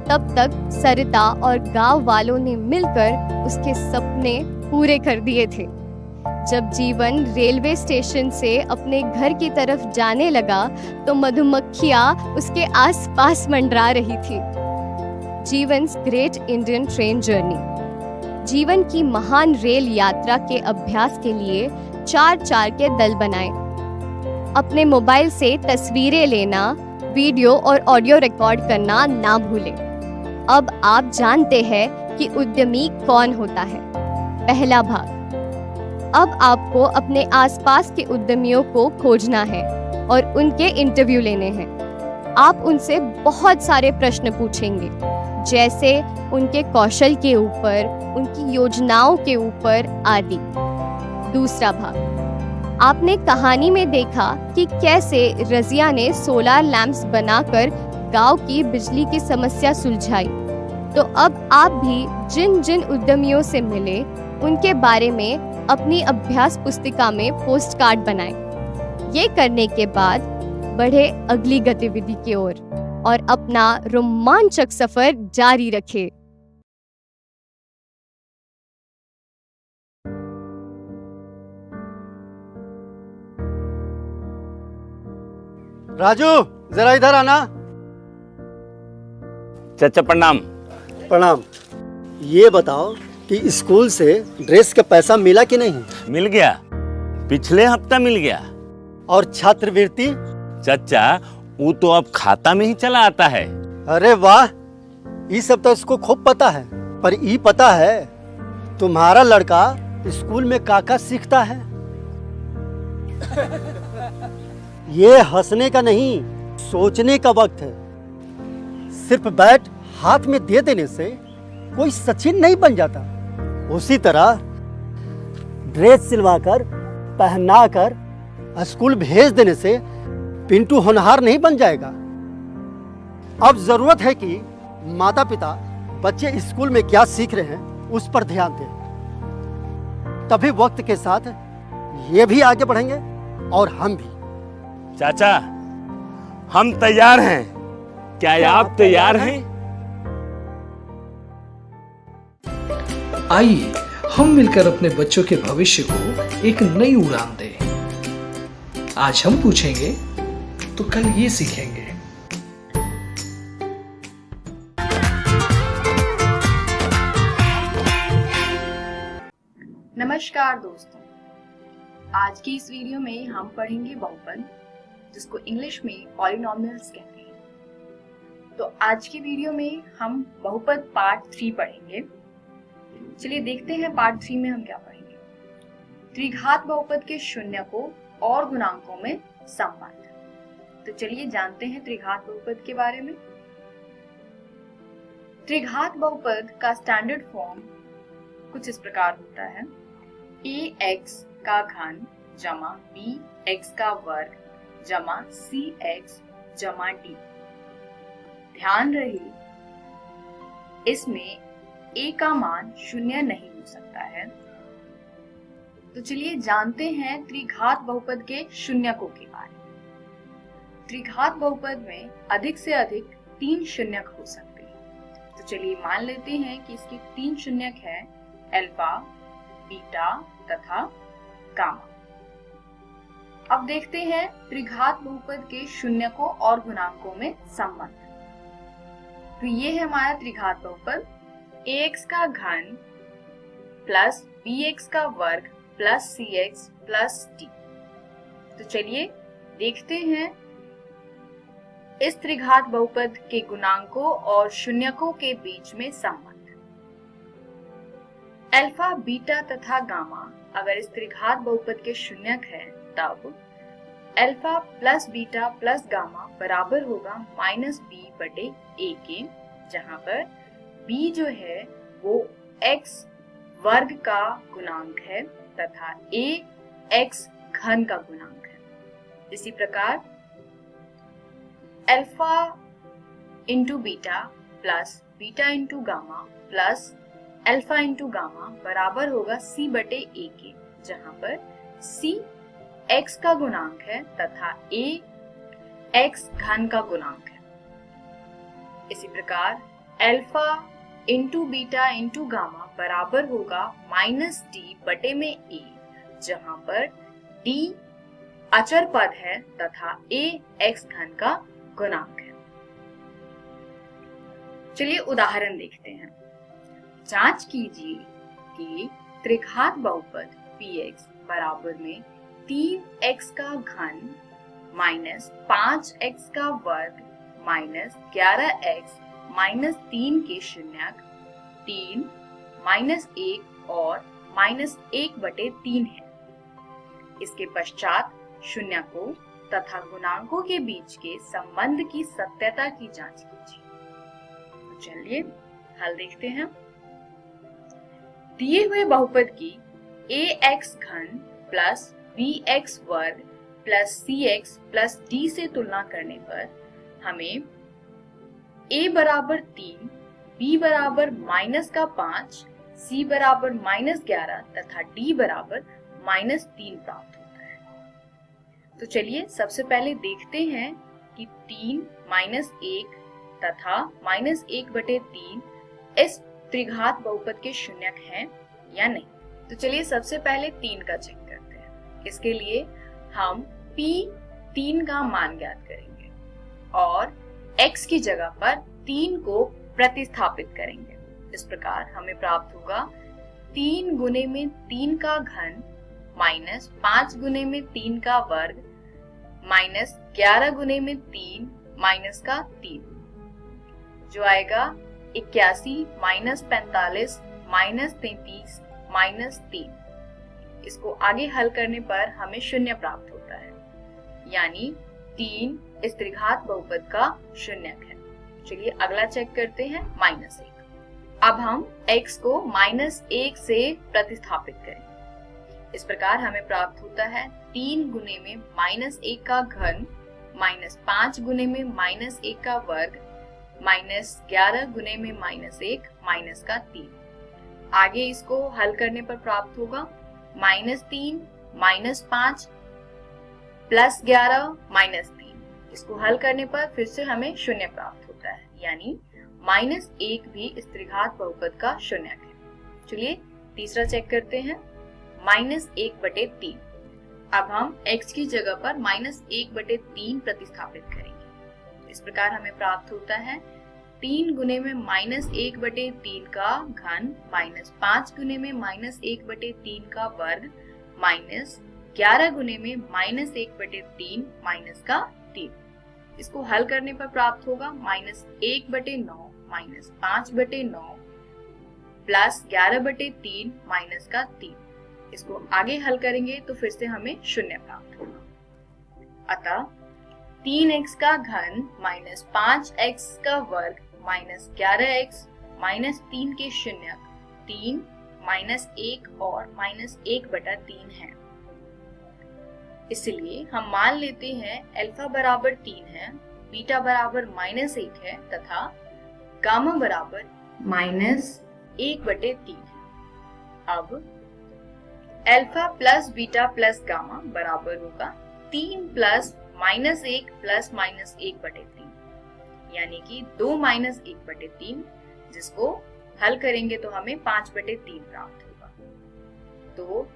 तब तक सरिता और गांव वालों ने मिलकर उसके सपने पूरे कर दिए थे। जब जीवन रेलवे स्टेशन से अपने घर की तरफ जाने लगा तो मधुमक्खियां उसके आसपास मंडरा रही थी। जीवन्स ग्रेट इंडियन ट्रेन जर्नी। जीवन की महान रेल यात्रा के अभ्यास के लिए 4-4 के दल बनाए। अपने मोबाइल से तस्वीरें लेना, वीडियो और ऑडियो रिकॉर्ड करना ना भूलें। अब आप जानते हैं कि उद्यमी कौन होता है। पहला भाग। अब आपको अपने आसपास के उद्यमियों को खोजना है और उनके इंटरव्यू लेने हैं। आप उनसे बहुत सारे प्रश्न पूछेंगे, जैसे उनके कौशल के ऊपर, उनकी योजनाओं के ऊपर आदि। दूसरा भाग। आपने कहानी में देखा कि कैसे रजिया ने सोलर लैंप्स बनाकर गांव की बिजली की समस्या सुलझाई। तो अब आप भी जिन जिन उद्यमियों से मिले उनके बारे में अपनी अभ्यास पुस्तिका में पोस्ट कार्ड बनाएं। ये करने के बाद बढ़े अगली गतिविधि की ओर और अपना रोमांचक सफर जारी रखें। राजू, जरा इधर आना। चाचा प्रणाम। प्रणाम। ये बताओ कि स्कूल से ड्रेस का पैसा मिला कि नहीं? मिल गया, पिछले हफ्ता मिल गया। और छात्रवृत्ति? चाचा वो तो अब खाता में ही चला आता है। अरे वाह, ये सब तो इसको खूब पता है। पर ये पता है तुम्हारा लड़का स्कूल में काका सीखता है? ये हंसने का नहीं, सोचने का वक्त है। सिर्फ बैट हाथ में दे देने से कोई सचिन नहीं बन जाता। उसी तरह ड्रेस सिलवाकर पहनाकर स्कूल भेज देने से पिंटू होनहार नहीं बन जाएगा। अब जरूरत है कि माता पिता बच्चे स्कूल में क्या सीख रहे हैं उस पर ध्यान दें। तभी वक्त के साथ ये भी आगे बढ़ेंगे और हम भी। चाचा हम तैयार हैं, क्या आप तैयार हैं? आइए हम मिलकर अपने बच्चों के भविष्य को एक नई उड़ान दें। आज हम पूछेंगे तो कल ये सीखेंगे। नमस्कार दोस्तों, आज की इस वीडियो में हम पढ़ेंगे बहुपद, जिसको इंग्लिश में पॉलिनोमियल्स कहते हैं। तो आज की वीडियो में हम बहुपद पार्ट 3 पढ़ेंगे। चलिए देखते हैं पार्ट 3 में हम क्या पढ़ेंगे। त्रिघात बहुपद के शून्य को और गुणांकों में समबांध। तो चलिए जानते हैं त्रिघात बहुपद के बारे में। त्रिघात बहुपद का स्टैंडर्ड फॉर्म कुछ इस प्रकार होता है: ax का घन जमा bx का वर्ग जमा cx जमा d। ध्यान रहे इसमें a का मान शून्य नहीं हो सकता है। तो चलिए जानते हैं त्रिघात बहुपद के शून्यकों के बारे में। त्रिघात बहुपद में अधिक से अधिक 3 शून्यक हो सकते हैं। तो चलिए मान लेते हैं कि इसके 3 शून्यक है: अल्फा, बीटा तथा गामा। अब देखते हैं त्रिघात बहुपद के शून्यकों और गुणांकों में संबंध। तो ये है हमारा त्रिघात बहुपद: ax का घन प्लस bx का वर्ग प्लस cx प्लस d। तो चलिए देखते हैं इस त्रिघात बहुपद के गुणांकों और शून्यकों के बीच में संबंध। अल्फा, बीटा तथा गामा अगर इस त्रिघात बहुपद के शून्यक है तब alpha plus beta plus gamma बराबर होगा माइनस बी बटे ए के, जहां पर b जो है वो x वर्ग का गुणांक है तथा a x घन का गुणांक है। इसी प्रकार alpha into beta plus beta into gamma plus alpha into gamma बराबर होगा c बटे a के, जहां पर c x का गुणांक है तथा a x घन का गुणांक है। इसी प्रकार alpha into beta into gamma बराबर होगा माइनस डी बटे में a, जहां पर d अचर पद है तथा a x घन का गुणांक है। चलिए उदाहरण देखते हैं। जांच कीजिए कि त्रिघात बहुपद px बराबर में 3x का घन माइनस 5x का वर्ग माइनस 11x माइनस 3 के शून्यक 3 माइनस 1 और माइनस 1 बटे 3 है। इसके पश्चात शून्यकों तथा गुणांकों के बीच के संबंध की सत्यता की जांच कीजिए। तो चलिए हल देखते हैं। दिए हुए बहुपद की ax घन प्लस bx वर्ग प्लस cx प्लस d से तुलना करने पर हमें a बराबर 3, b बराबर माइनस का 5, c बराबर माइनस 11 तथा d बराबर माइनस 3 प्राप्त होता है। तो चलिए सबसे पहले देखते हैं कि 3 माइनस 1 तथा माइनस 1 बटे 3 इस त्रिघात बहुपद के शून्यक हैं या नहीं। तो चलिए सबसे पहले 3 का चेक करते हैं। इसके लिए हम p3 का मान ज्ञात करेंगे और x की जगह पर 3 को प्रतिस्थापित करेंगे। इस प्रकार हमें प्राप्त होगा 3 गुने में 3 का घन माइनस 5 गुने में 3 का वर्ग माइनस 11 गुने में 3 माइनस का 3, जो आएगा 81 माइनस 45 माइनस 33 माइनस 3। इसको आगे हल करने पर हमें शून्य प्राप्त होता है, यानी 3 इस त्रिघात बहुपद का शून्यक है। चलिए अगला चेक करते हैं -1। अब हम x को -1 से प्रतिस्थापित करें। इस प्रकार हमें प्राप्त होता है 3 गुने में -1 का घन माइनस 5 गुने में -1 का वर्ग माइनस 11 गुने में -1 माइनस का 3। आगे इसको हल करने पर प्राप्त होगा -3 -5 प्लस 11 -3। इसको हल करने पर फिर से हमें शून्य प्राप्त होता है, यानी -1 भी इस त्रिघात बहुपद का शून्यक है। चलिए तीसरा चेक करते हैं, -1/3। अब हम x की जगह पर -1/3 प्रतिस्थापित करेंगे। इस प्रकार हमें प्राप्त होता है 3 गुने में -1/3 का घन माइनस 5 गुने में -1/3 का वर्ग माइनस 11 गुने में -1/3 माइनस का 3। इसको हल करने पर प्राप्त होगा -1/9 माइनस 5/9 प्लस 11/3 माइनस का 3। इसको आगे हल करेंगे तो फिर से हमें शून्य प्राप्त होगा। अतः 3x का घन माइनस 5x का वर्ग माइनस 11x -3 के शून्यक 3, -1 और -1/3 है। इसलिए हम मान लेते हैं अल्फा बराबर 3 है, बीटा बराबर -1 है तथा गामा बराबर -1/3 है। अब alpha plus beta plus gamma बराबर होगा 3 प्लस -1 प्लस -1/3, यानी कि 2 -1/3, जिसको हल करेंगे तो हमें 5/3 प्राप्त होगा। तो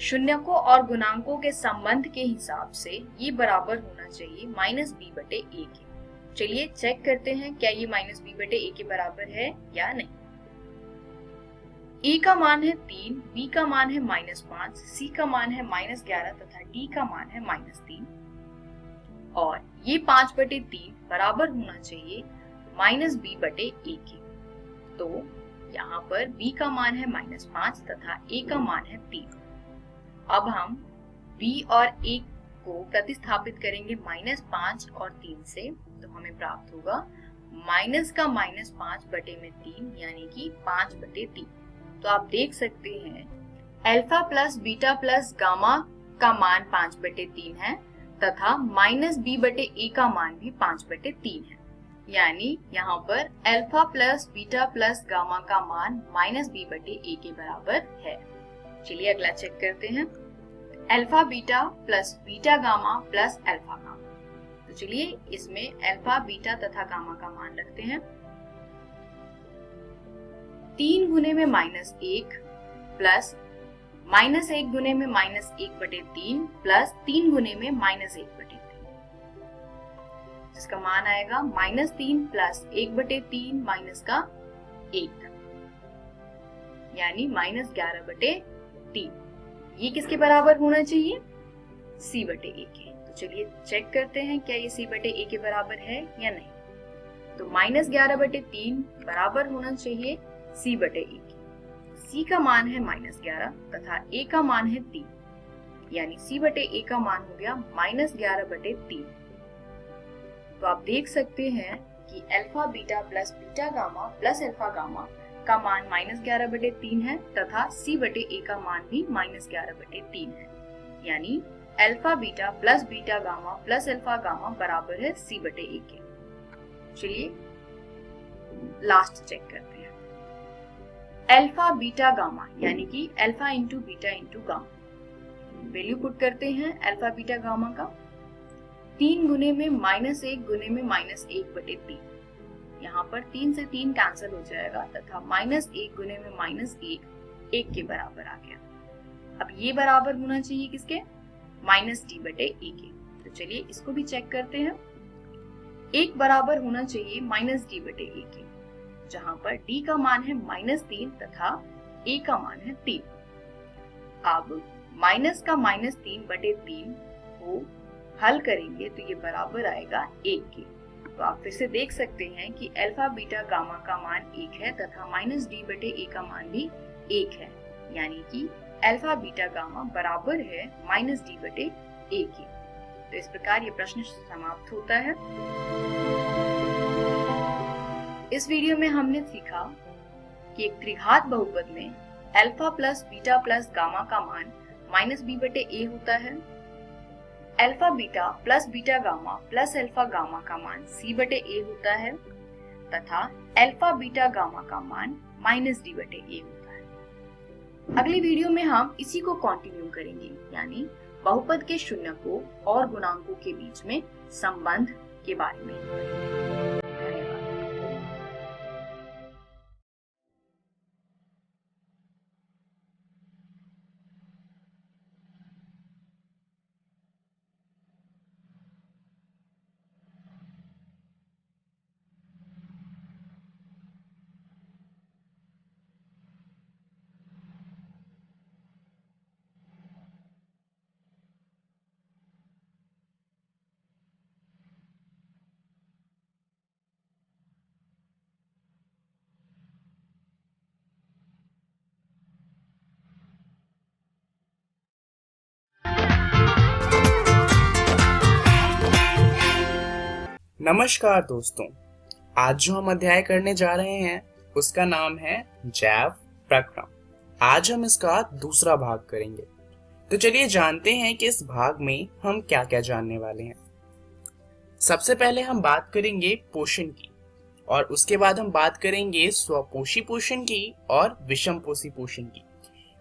शून्यकों और गुणांकों के संबंध के हिसाब से ये बराबर होना चाहिए -b/a के। चलिए चेक करते हैं क्या ये -b/a के बराबर है या नहीं। a का मान है 3, b का मान है -5, c का मान है -11 तथा d का मान है -3, और ये 5/3 बराबर होना चाहिए -b/a के। तो यहाँ पर b का मान है -5 तथा a का मान है 3। अब हम b और a को प्रतिस्थापित करेंगे -5 और 3 से, तो हमें प्राप्त होगा माइनस का -5/3 यानी कि 5/3। तो आप देख सकते हैं alpha plus beta plus gamma का मान 5/3 है तथा -b/a का मान भी 5/3 है, यानी यहाँ पर alpha plus beta plus gamma का मान -b/a के बराबर है। चलिए अगला चेक करते हैं, alpha beta plus beta gamma plus alpha gamma. तो चलिए इसमें अल्फा बीटा तथा गामा का मान रखते हैं। 3 गुने में -1 प्लस -1 गुने में -1/3 प्लस 3 गुने में -1/3, जिसका मान आएगा -3 प्लस 1/3 माइनस का 1, यानी -11/3। ये किसके बराबर होना चाहिए? c/a के। तो चलिए चेक करते हैं क्या ये c/a के बराबर है या नहीं। तो -11/3 बराबर होना चाहिए c/a के। c का मान है -11 तथा a का मान है 3, यानी c/a का मान हो गया -11/3। तो आप देख सकते हैं कि alpha beta plus beta gamma plus alpha gamma का मान -11/3 है तथा c/a का मान भी -11/3 है, यानी alpha beta plus beta gamma plus alpha gamma बराबर है c/a के। चलिए लास्ट चेक करते हैं, अल्फा बीटा गामा यानी कि alpha into beta into gamma. Value put करते हैं अल्फा बीटा गामा का। 3 गुने में -1 गुने में -1/3, यहाँ पर 3 से 3 कैंसिल हो जाएगा तथा -1 गुने में -1 1 के बराबर आ गया। अब ये बराबर होना चाहिए किसके? -d/a के। तो चलिए इसको भी चेक करते हैं। 1 बराबर होना चाहिए -d/a के, जहाँ पर d का मान है -3 तथा a का मान है 3। अब माइनस का -3/3 को हल करेंगे तो ये बराबर आएगा 1 के। तो आप फिर से देख सकते हैं कि अल्फा बीटा गामा का मान 1 है तथा -d/a का मान भी 1 है, यानी कि अल्फा बीटा गामा बराबर है -d/a के। तो इस प्रकार ये प्रश्न समाप्त होता है। इस वीडियो में हमने सीखा कि एक त्रिघात बहुपद में alpha plus beta plus gamma का मान -b/a होता है, alpha beta plus beta gamma plus alpha gamma का मान c/a होता है तथा अल्फा बीटा गामा का मान -d/a होता है। अगली वीडियो में हम इसी को कंटिन्यू करेंगे, यानी बहुपद के शून्यकों और गुणांकों के बीच में संबंध के बारे में पढ़ेंगे। नमस्कार दोस्तों, आज जो हम अध्याय करने जा रहे हैं उसका नाम है जैव प्रक्रम। आज हम इसका दूसरा भाग करेंगे। तो चलिए जानते हैं कि इस भाग में हम क्या क्या जानने वाले हैं। सबसे पहले हम बात करेंगे पोषण की, और उसके बाद हम बात करेंगे स्वपोषी पोषण की और विषमपोषी पोषण की।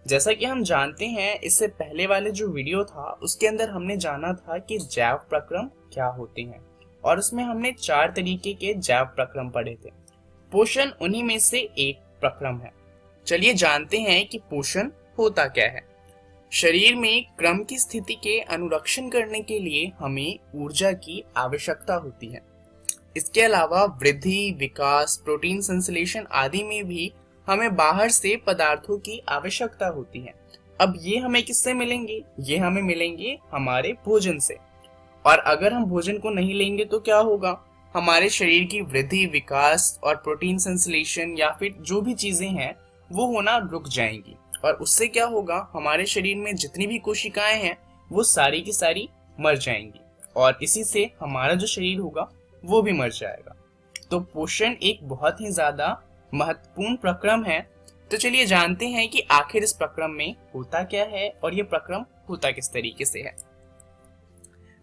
जैसा कि हम जानते हैं, इससे पहले वाले जो वीडियो था उसके अंदर हमने जाना था कि जैव प्रक्रम क्या होते हैं, और उसमें हमने 4 तरीके के जैव प्रक्रम पढ़े थे। पोषण उन्हीं में से एक प्रक्रम है। चलिए जानते हैं कि पोषण होता क्या है। शरीर में क्रम की स्थिति के अनुरक्षण करने के लिए हमें ऊर्जा की आवश्यकता होती है। इसके अलावा वृद्धि, विकास, प्रोटीन संश्लेषण आदि में भी हमें बाहर से पदार्थों की आवश्यकता होती है। अब ये हमें किससे मिलेंगे? ये हमें मिलेंगे हमारे भोजन से। और अगर हम भोजन को नहीं लेंगे तो क्या होगा? हमारे शरीर की वृद्धि, विकास और प्रोटीन संश्लेषण या फिर जो भी चीजें हैं वो होना रुक जाएंगी, और उससे क्या होगा? हमारे शरीर में जितनी भी कोशिकाएं हैं वो सारी की सारी मर जाएंगी, और इसी से हमारा जो शरीर होगा वो भी मर जाएगा। तो पोषण एक बहुत ही ज्यादा महत्वपूर्ण प्रक्रम है। तो चलिए जानते हैं कि आखिर इस प्रक्रम में होता क्या है और ये प्रक्रम होता किस तरीके से है।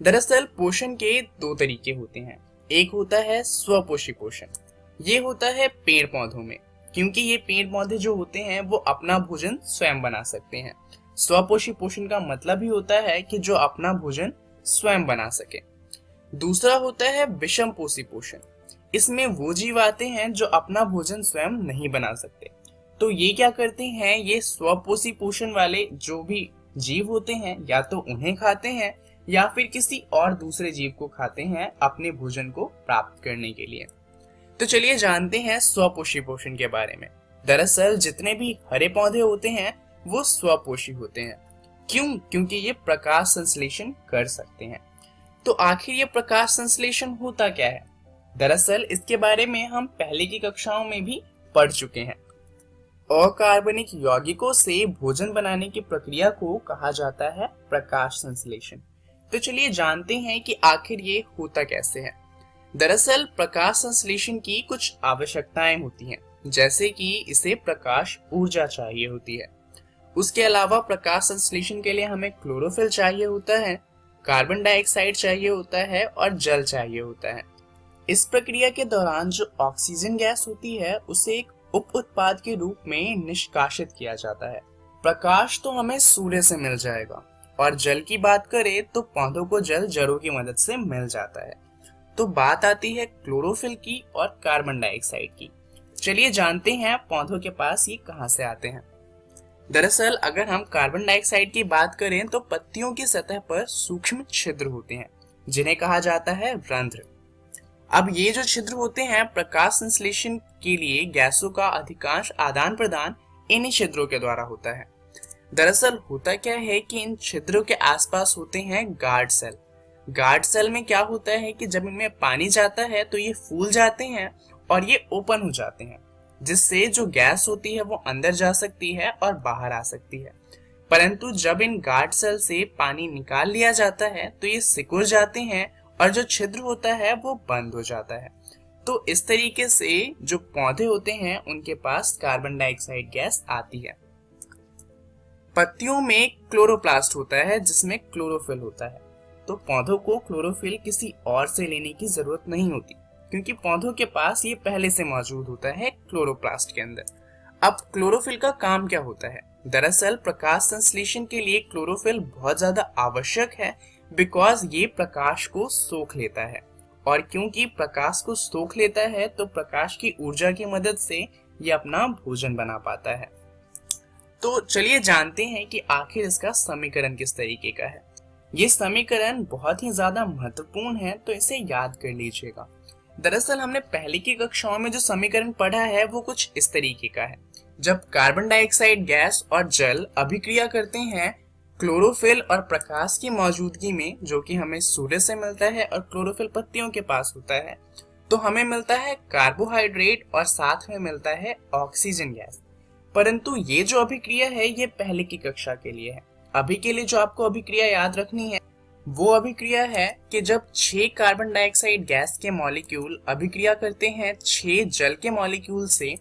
दरअसल पोषण के 2 तरीके होते हैं। एक होता है स्वपोषी पोषण। ये होता है पेड़ पौधों में, क्योंकि ये पेड़ पौधे जो होते हैं वो अपना भोजन स्वयं बना सकते हैं। स्वपोषी पोषण का मतलब ही होता है कि जो अपना भोजन स्वयं बना सके। दूसरा होता है विषमपोषी पोषण। इसमें वो जीव आते हैं जो अपना भोजन स्वयं नहीं बना सकते। तो ये क्या करते हैं? ये स्वपोषी पोषण वाले जो भी जीव होते हैं या तो उन्हें खाते हैं या फिर किसी और दूसरे जीव को खाते हैं अपने भोजन को प्राप्त करने के लिए। तो चलिए जानते हैं स्वपोषी पोषण के बारे में। दरअसल जितने भी हरे पौधे होते हैं वो स्वपोषी होते हैं। क्यों? क्योंकि ये प्रकाश संश्लेषण कर सकते हैं। तो आखिर ये प्रकाश संश्लेषण होता क्या है? दरअसल इसके बारे में हम पहले की कक्षाओं में भी पढ़ चुके हैं। अकार्बनिक यौगिकों से भोजन बनाने की प्रक्रिया को कहा जाता है प्रकाश संश्लेषण। तो चलिए जानते हैं कि आखिर ये होता कैसे है। दरअसल प्रकाश संश्लेषण की कुछ आवश्यकताएं होती हैं, जैसे कि इसे प्रकाश ऊर्जा चाहिए होती है। उसके अलावा प्रकाश संश्लेषण के लिए हमें क्लोरोफिल चाहिए होता है, कार्बन डाइऑक्साइड चाहिए होता है और जल चाहिए होता है। इस प्रक्रिया के दौरान जो ऑक्सीजन गैस होती है उसे एक उप उत्पाद के रूप में निष्कासित किया जाता है। प्रकाश तो हमें सूर्य से मिल जाएगा, और जल की बात करें तो पौधों को जल जड़ों की मदद से मिल जाता है। तो बात आती है क्लोरोफिल की और कार्बन डाइऑक्साइड की। चलिए जानते हैं पौधों के पास ये कहां से आते हैं। दरअसल अगर हम कार्बन डाइऑक्साइड की बात करें तो पत्तियों की सतह पर सूक्ष्म छिद्र होते हैं जिन्हें कहा जाता है रंध्र। अब ये जो छिद्र होते हैं, प्रकाश संश्लेषण के लिए गैसों का अधिकांश आदान प्रदान इन्हीं छिद्रों के द्वारा होता है। दरअसल होता क्या है कि इन छिद्रों के आसपास होते हैं गार्ड सेल। गार्ड सेल में क्या होता है कि जब इनमें पानी जाता है तो ये फूल जाते हैं और ये ओपन हो जाते हैं, जिससे जो गैस होती है वो अंदर जा सकती है और बाहर आ सकती है। परंतु जब इन गार्ड सेल से पानी निकाल लिया जाता है तो ये सिकुड़ जाते हैं और जो छिद्र होता है वो बंद हो जाता है। तो इस तरीके से जो पौधे होते हैं उनके पास कार्बन डाइऑक्साइड गैस आती है। पत्तियों में क्लोरोप्लास्ट होता है जिसमें क्लोरोफिल होता है। तो पौधों को क्लोरोफिल किसी और से लेने की जरूरत नहीं होती, क्योंकि पौधों के पास ये पहले से मौजूद होता है क्लोरोप्लास्ट के अंदर। अब क्लोरोफिल का काम क्या होता है? दरअसल प्रकाश संश्लेषण के लिए क्लोरोफिल बहुत ज्यादा आवश्यक है, बिकॉज ये प्रकाश को सोख लेता है, और क्योंकि प्रकाश को सोख लेता है तो प्रकाश की ऊर्जा की मदद से ये अपना भोजन बना पाता है। तो चलिए जानते हैं कि आखिर इसका समीकरण किस तरीके का है। ये समीकरण बहुत ही ज्यादा महत्वपूर्ण है, तो इसे याद कर लीजिएगा। दरअसल हमने पहले की कक्षाओं में जो समीकरण पढ़ा है वो कुछ इस तरीके का है। जब कार्बन डाइऑक्साइड गैस और जल अभिक्रिया करते हैं क्लोरोफिल और प्रकाश की मौजूदगी में, जो कि हमें सूर्य से मिलता है और क्लोरोफिल पत्तियों के पास होता है, तो हमें मिलता है कार्बोहाइड्रेट और साथ में मिलता है ऑक्सीजन गैस। परंतु ये जो अभिक्रिया है ये पहले की कक्षा के लिए है। अभी के लिए जो आपको अभिक्रिया याद रखनी है वो अभिक्रिया है कि जब 6 कार्बन डाइऑक्साइड गैस के मॉलिक्यूल अभिक्रिया करते हैं 6 जल के मॉलिक्यूल से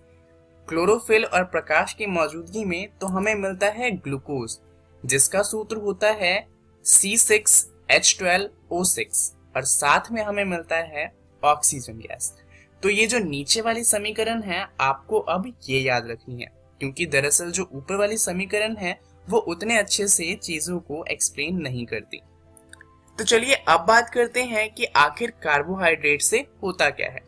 क्लोरोफिल और प्रकाश की मौजूदगी में, तो हमें मिलता है ग्लूकोज, जिसका सूत्र होता है C6H12O6 और साथ में हमें मिलता है ऑक्सीजन गैस। तो ये जो नीचे वाली समीकरण है आपको अब ये याद रखनी है, क्योंकि दरअसल जो ऊपर वाली समीकरण है वो उतने अच्छे से चीजों को एक्सप्लेन नहीं करती। तो चलिए अब बात करते हैं कि आखिर कार्बोहाइड्रेट से होता क्या है।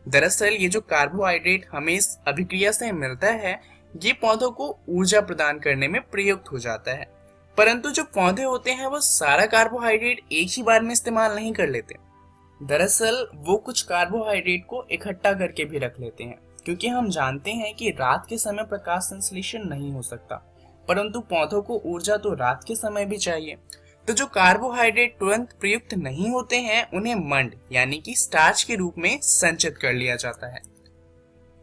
दरअसल ये जो कार्बोहाइड्रेट हमें इस अभिक्रिया से मिलता है, ये पौधों को ऊर्जा प्रदान करने में प्रयुक्त हो जाता है। परंतु जो पौधे होते हैं वो सारा कार्बोहाइड्रेट एक ही बार में इस्तेमाल नहीं कर लेते। दरअसल वो कुछ कार्बोहाइड्रेट को इकट्ठा करके भी रख लेते हैं, क्योंकि हम जानते हैं कि रात के समय प्रकाश संश्लेषण नहीं हो सकता, परंतु पौधों को ऊर्जा तो रात के समय भी चाहिए। तो जो कार्बोहाइड्रेट तुरंत प्रयुक्त नहीं होते हैं उन्हें मंड यानी कि स्टार्च के रूप में संचित कर लिया जाता है।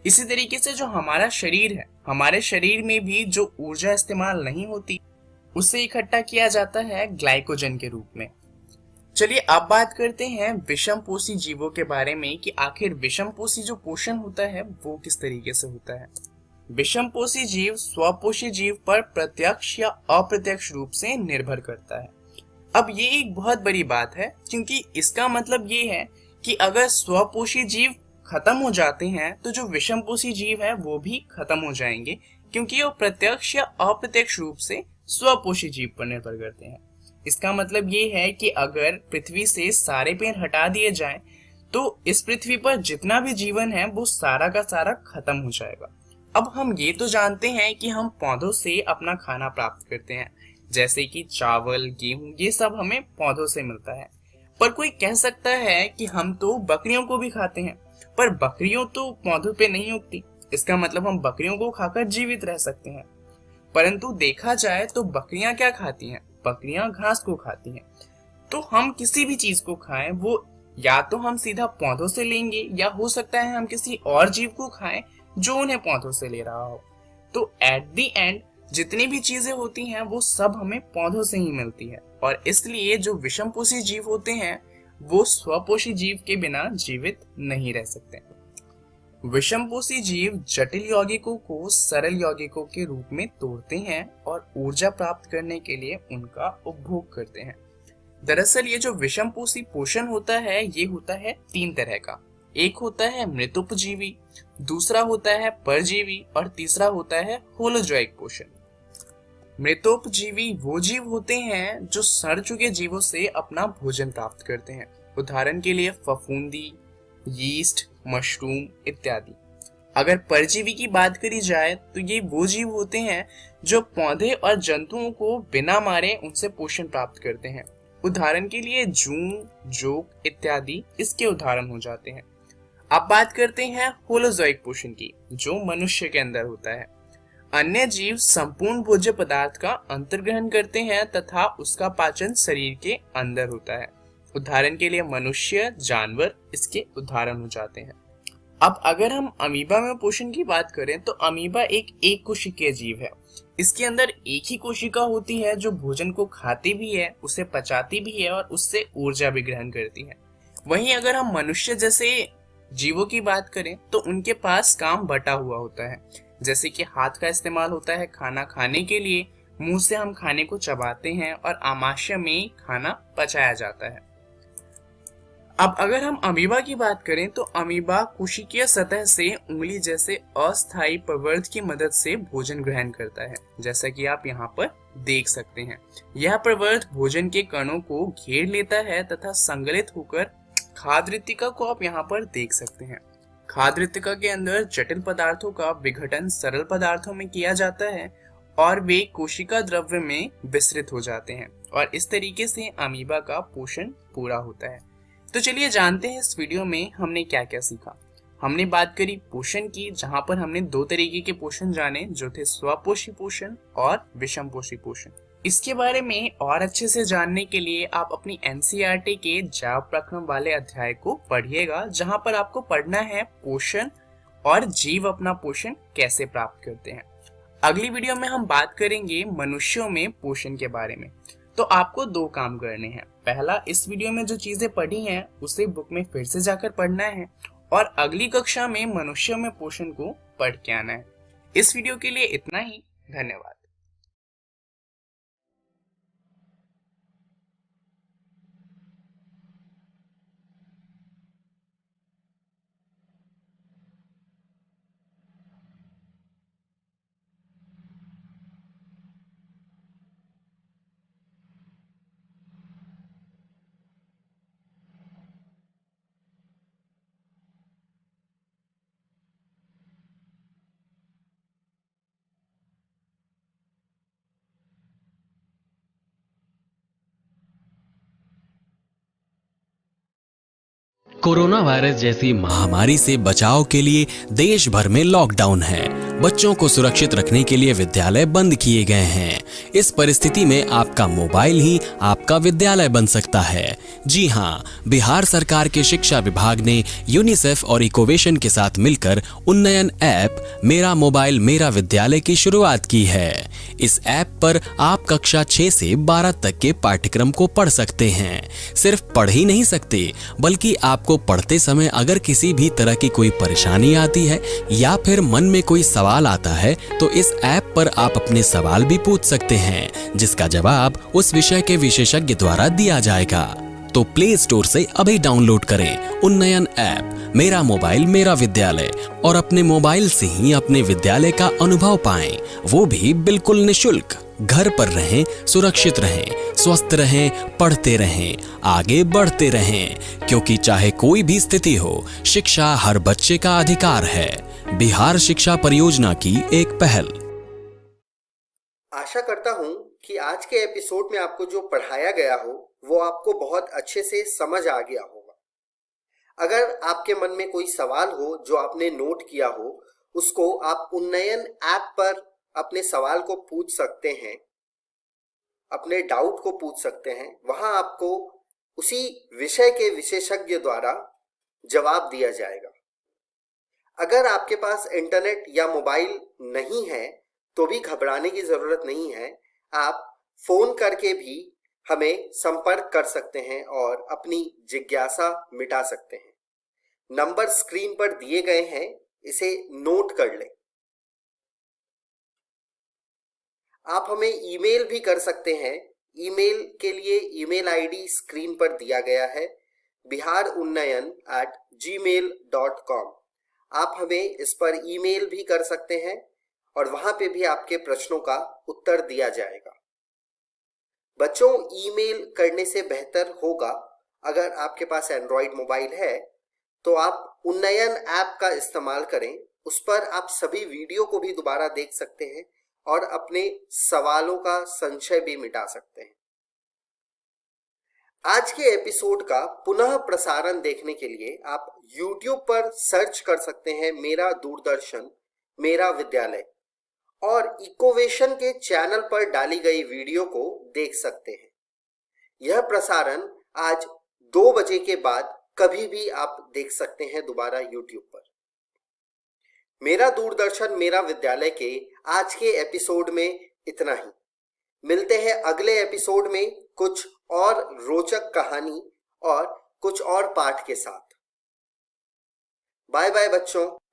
इसी तरीके से जो हमारा शरीर है, हमारे शरीर में भी जो ऊर्जा इस्तेमाल नहीं होती उसे इकट्ठा किया जाता है ग्लाइकोजन के रूप में। चलिए अब बात करते हैं विषमपोषी जीवों के बारे में कि आखिर विषमपोषी जो पोषण होता है वो किस तरीके से होता है। विषमपोषी जीव स्वपोषी जीव पर प्रत्यक्ष या अप्रत्यक्ष रूप से निर्भर करता है। अब ये एक बहुत बड़ी बात है, क्योंकि इसका मतलब ये है कि अगर स्वपोषी जीव खत्म हो जाते हैं तो जो विषमपोषी जीव है वो भी खत्म हो जाएंगे, क्योंकि वो प्रत्यक्ष या अप्रत्यक्ष रूप से स्वपोषी जीव पर निर्भर करते हैं। इसका मतलब ये है कि अगर पृथ्वी से सारे पेड़ हटा दिए जाएं तो इस पृथ्वी पर जितना भी जीवन है वो सारा का सारा खत्म हो जाएगा। अब हम ये तो जानते हैं कि हम पौधों से अपना खाना प्राप्त करते हैं, जैसे कि चावल, गेहूं, ये सब हमें पौधों से मिलता है। पर कोई कह सकता है कि हम तो बकरियों को भी खाते हैं, पर बकरियों तो पौधों पे नहीं उगती, इसका मतलब हम बकरियों को खाकर जीवित रह सकते हैं। परंतु देखा जाए तो बकरियां क्या खाती हैं? बकरियां घास को खाती हैं। तो हम किसी भी चीज को खाएं वो या तो हम सीधा पौधों से लेंगे, या हो सकता है हम किसी और जीव को खाएं जो उन्हें पौधों से ले रहा हो। तो एट द एंड जितनी भी चीजें होती हैं वो सब हमें पौधों से ही मिलती है, और इसलिए जो विषमपोषी जीव होते हैं वो स्वपोषी जीव के बिना जीवित नहीं रह सकते। विषमपोषी जीव जटिल यौगिकों को सरल यौगिकों के रूप में तोड़ते हैं और ऊर्जा प्राप्त करने के लिए उनका उपभोग करते हैं। दरअसल ये जो विषमपोषी पोषण होता है ये होता है 3 तरह का। एक होता है मृतोपजीवी, दूसरा होता है परजीवी और तीसरा होता है होलोजोइक पोषण। मृतोपजीवी वो जीव होते हैं जो सड़ चुके जीवों से अपना भोजन प्राप्त करते हैं। उदाहरण के लिए फफूंदी, यीस्ट, मशरूम इत्यादि। अगर परजीवी की बात करी जाए तो ये वो जीव होते हैं जो पौधे और जंतुओं को बिना मारे उनसे पोषण प्राप्त करते हैं। उदाहरण के लिए जूं, जोक इत्यादि इसके उदाहरण हो जाते हैं। अब बात करते हैं होलोजोइक पोषण की, जो मनुष्य के अंदर होता है। अन्य जीव संपूर्ण भोज्य पदार्थ का अंतर्ग्रहण करते हैं तथा उसका पाचन शरीर के अंदर होता है। उदाहरण के लिए मनुष्य, जानवर इसके उदाहरण हो जाते हैं। अब अगर हम अमीबा में पोषण की बात करें तो अमीबा एक कोशिकीय जीव है। इसके अंदर एक ही कोशिका होती है जो भोजन को खाती भी है, उसे पचाती भी है और उससे ऊर्जा भी ग्रहण करती है। वहीं अगर हम मनुष्य जैसे जीवों की बात करें तो उनके पास काम बटा हुआ होता है, जैसे कि हाथ का इस्तेमाल होता है खाना खाने के लिए, मुंह से हम खाने को चबाते हैं और आमाशय में खाना पचाया जाता है। अब अगर हम अमीबा की बात करें तो अमीबा कोशिकीय सतह से उंगली जैसे अस्थायी प्रवर्ध की मदद से भोजन ग्रहण करता है, जैसा कि आप यहाँ पर देख सकते हैं। यह प्रवर्ध भोजन के कणों को घेर लेता है तथा संगलित होकर खाद्य रिक्तिका को आप यहाँ पर देख सकते हैं। खाद्य रिक्तिका के अंदर जटिल पदार्थों का विघटन सरल पदार्थों में किया जाता है और वे कोशिका द्रव्य में विस्तृत हो जाते हैं, और इस तरीके से अमीबा का पोषण पूरा होता है। तो चलिए जानते हैं इस वीडियो में हमने क्या क्या सीखा। हमने बात करी पोषण की, जहां पर हमने 2 तरीके के पोषण जाने, जो थे स्वपोषी पोषण और विषमपोषी पोषण। इसके बारे में और अच्छे से जानने के लिए आप अपनी एनसीईआरटी के जैव प्रक्रम वाले अध्याय को पढ़िएगा, जहां पर आपको पढ़ना है पोषण और जीव अपना पोषण कैसे प्राप्त करते हैं। अगली वीडियो में हम बात करेंगे मनुष्यों में पोषण के बारे में। तो आपको 2 काम करने हैं। पहला इस वीडियो में जो चीजें पढ़ी हैं उसे बुक में फिर से जाकर पढ़ना है और अगली कक्षा में मनुष्यों में पोषण को पढ़ के आना है। इस वीडियो के लिए इतना ही। धन्यवाद। कोरोना वायरस जैसी महामारी से बचाव के लिए देश भर में लॉकडाउन है। बच्चों को सुरक्षित रखने के लिए विद्यालय बंद किए गए हैं। इस परिस्थिति में आपका मोबाइल ही आपका विद्यालय बन सकता है। जी हाँ, बिहार सरकार के शिक्षा विभाग ने यूनिसेफ और इकोवेशन के साथ मिलकर उन्नयन ऐप मेरा मोबाइल मेरा विद्यालय की शुरुआत की है। इस ऐप पर आप कक्षा 6 से 12 तक के पाठ्यक्रम को पढ़ सकते हैं। सिर्फ पढ़ ही नहीं सकते, बल्कि आपको पढ़ते समय अगर किसी भी तरह की कोई परेशानी आती है या फिर मन में कोई सवाल आता है तो इस ऐप पर आप अपने सवाल भी पूछ सकते हैं, जिसका जवाब उस विषय के विशेषज्ञ द्वारा दिया जाएगा। तो प्ले स्टोर से अभी डाउनलोड करें उन्नयन ऐप मेरा मोबाइल मेरा विद्यालय और अपने मोबाइल से ही अपने विद्यालय का अनुभव पाएं, वो भी बिल्कुल निशुल्क। घर पर रहें, सुरक्षित रहें, स्वस्थ रहें, पढ़ते रहें, आगे बढ़ते रहें, क्योंकि चाहे कोई भी स्थिति हो, शिक्षा हर बच्चे का अधिकार है। बिहार शिक्षा परियोजना की एक पहल। आशा करता हूं कि आज के एपिसोड में आपको जो पढ़ाया गया हो वो आपको बहुत अच्छे से समझ आ गया होगा। अगर आपके मन में कोई सवाल हो जो आपने नोट किया हो, उसको आप उन्नयन ऐप पर अपने सवाल को पूछ सकते हैं, अपने डाउट को पूछ सकते हैं। वहां आपको उसी विषय के विशेषज्ञ द्वारा जवाब दिया जाएगा। अगर आपके पास इंटरनेट या मोबाइल नहीं है तो भी घबराने की जरूरत नहीं है। आप फोन करके भी हमें संपर्क कर सकते हैं और अपनी जिज्ञासा मिटा सकते हैं। नंबर स्क्रीन पर दिए गए हैं, इसे नोट कर लें। आप हमें ईमेल भी कर सकते हैं। ईमेल के लिए ईमेल आईडी स्क्रीन पर दिया गया है, biharunnyan@gmail.com। आप हमें इस पर ईमेल भी कर सकते हैं और वहां पे भी आपके प्रश्नों का उत्तर दिया जाएगा। बच्चों, ईमेल करने से बेहतर होगा अगर आपके पास एंड्रॉइड मोबाइल है तो आप उन्नयन ऐप का इस्तेमाल करें। उस पर आप सभी वीडियो को भी दोबारा देख सकते हैं और अपने सवालों का संशय भी मिटा सकते हैं। आज के एपिसोड का पुनः प्रसारण देखने के लिए आप YouTube पर सर्च कर सकते हैं मेरा दूरदर्शन मेरा विद्यालय और इकोवेशन के चैनल पर डाली गई वीडियो को देख सकते हैं। यह प्रसारण आज 2 बजे के बाद कभी भी आप देख सकते हैं दोबारा YouTube पर। मेरा दूरदर्शन मेरा विद्यालय के आज के एपिसोड में इतना ही। मिलते हैं अगले एपिसोड में कुछ और रोचक कहानी और कुछ और पाठ के साथ। बाय बाय बच्चों।